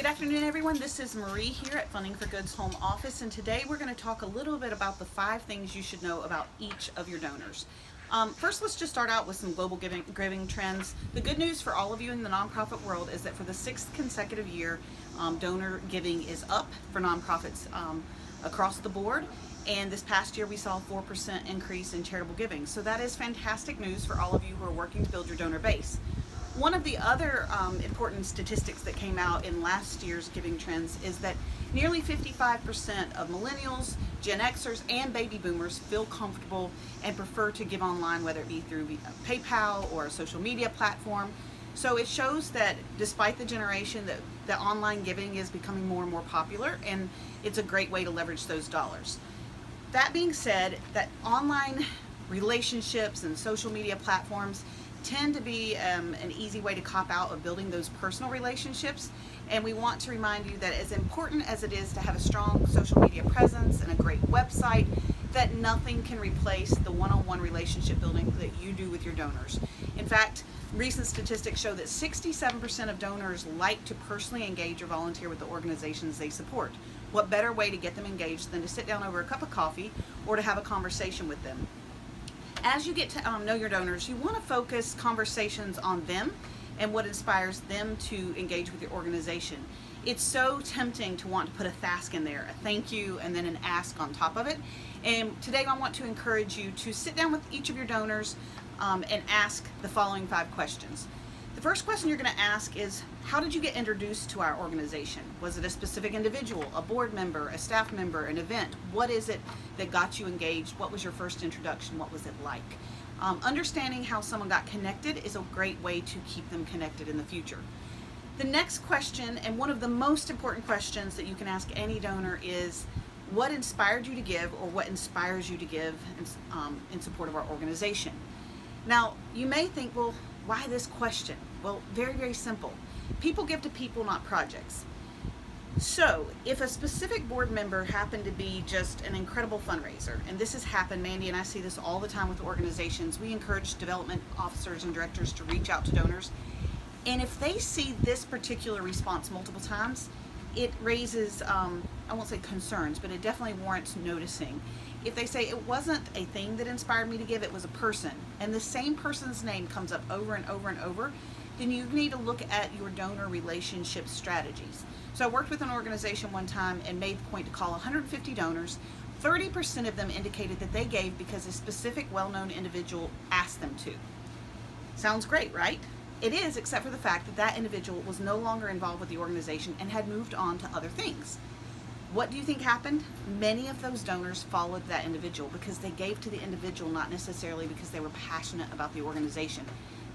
Good afternoon, everyone. This is Marie here at Funding for Good's home office, and today we're going to talk a little bit about the 5 things you should know about each of your donors. First, let's just start out with some global giving trends. The good news for all of you in the nonprofit world is that for the 6th consecutive year, donor giving is up for nonprofits across the board. And this past year, we saw a 4% increase in charitable giving. So that is fantastic news for all of you who are working to build your donor base. One of the other important statistics that came out in last year's giving trends is that nearly 55% of millennials, Gen Xers, and baby boomers feel comfortable and prefer to give online, whether it be through PayPal or a social media platform. So it shows that despite the generation, that online giving is becoming more and more popular, and it's a great way to leverage those dollars. That being said, that online relationships and social media platforms tend to be an easy way to cop out of building those personal relationships, and we want to remind you that as important as it is to have a strong social media presence and a great website, that nothing can replace the one-on-one relationship building that you do with your donors. In fact, recent statistics show that 67% of donors like to personally engage or volunteer with the organizations they support. What better way to get them engaged than to sit down over a cup of coffee or to have a conversation with them? As you get to know your donors, you want to focus conversations on them and what inspires them to engage with your organization. It's so tempting to want to put a Thask in there, a thank you, and then an ask on top of it. And today I want to encourage you to sit down with each of your donors and ask the following 5 questions. The first question you're going to ask is, how did you get introduced to our organization? Was it a specific individual, a board member, a staff member, an event? What is it that got you engaged? What was your first introduction? What was it like? Understanding how someone got connected is a great way to keep them connected in the future. The next question, and one of the most important questions that you can ask any donor, is what inspired you to give, or what inspires you to give in support of our organization? Now, you may think, well, why this question? Well, very, very simple. People give to people, not projects. So if a specific board member happened to be just an incredible fundraiser, and this has happened, Mandy and I see this all the time with organizations, we encourage development officers and directors to reach out to donors. And if they see this particular response multiple times, it raises, I won't say concerns, but it definitely warrants noticing. If they say it wasn't a thing that inspired me to give, it was a person, and the same person's name comes up over and over and over, then you need to look at your donor relationship strategies. So I worked with an organization one time and made the point to call 150 donors. 30% of them indicated that they gave because a specific well-known individual asked them to. Sounds great, right? It is, except for the fact that that individual was no longer involved with the organization and had moved on to other things. What do you think happened? Many of those donors followed that individual because they gave to the individual, not necessarily because they were passionate about the organization.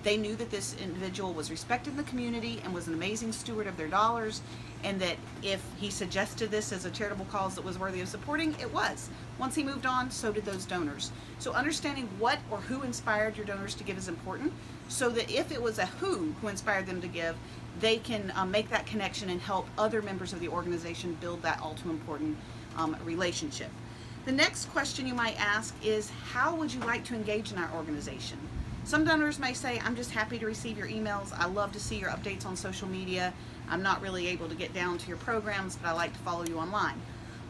They knew that this individual was respected in the community and was an amazing steward of their dollars, and that if he suggested this as a charitable cause that was worthy of supporting, it was. Once he moved on, so did those donors. So understanding what or who inspired your donors to give is important, so that if it was a who inspired them to give, they can make that connection and help other members of the organization build that all too important relationship. The next question you might ask is, how would you like to engage in our organization? Some donors may say, I'm just happy to receive your emails. I love to see your updates on social media. I'm not really able to get down to your programs, but I like to follow you online.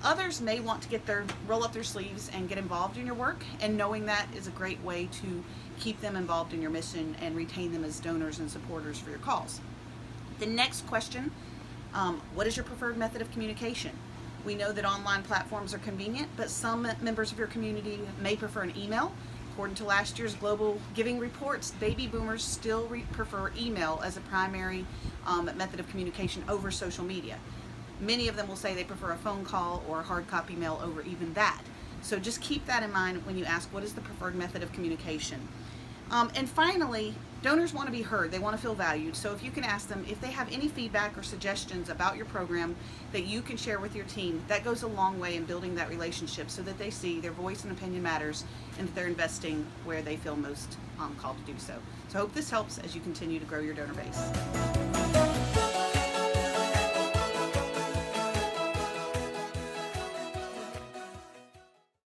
Others may want to roll up their sleeves and get involved in your work, and knowing that is a great way to keep them involved in your mission and retain them as donors and supporters for your cause. The next question, what is your preferred method of communication? We know that online platforms are convenient, but some members of your community may prefer an email. According to last year's global giving reports, baby boomers still prefer email as a primary method of communication over social media. Many of them will say they prefer a phone call or a hard copy mail over even that. So just keep that in mind when you ask, what is the preferred method of communication? And finally, donors want to be heard. They want to feel valued. So if you can ask them if they have any feedback or suggestions about your program that you can share with your team, that goes a long way in building that relationship, so that they see their voice and opinion matters and that they're investing where they feel most called to do so. So I hope this helps as you continue to grow your donor base.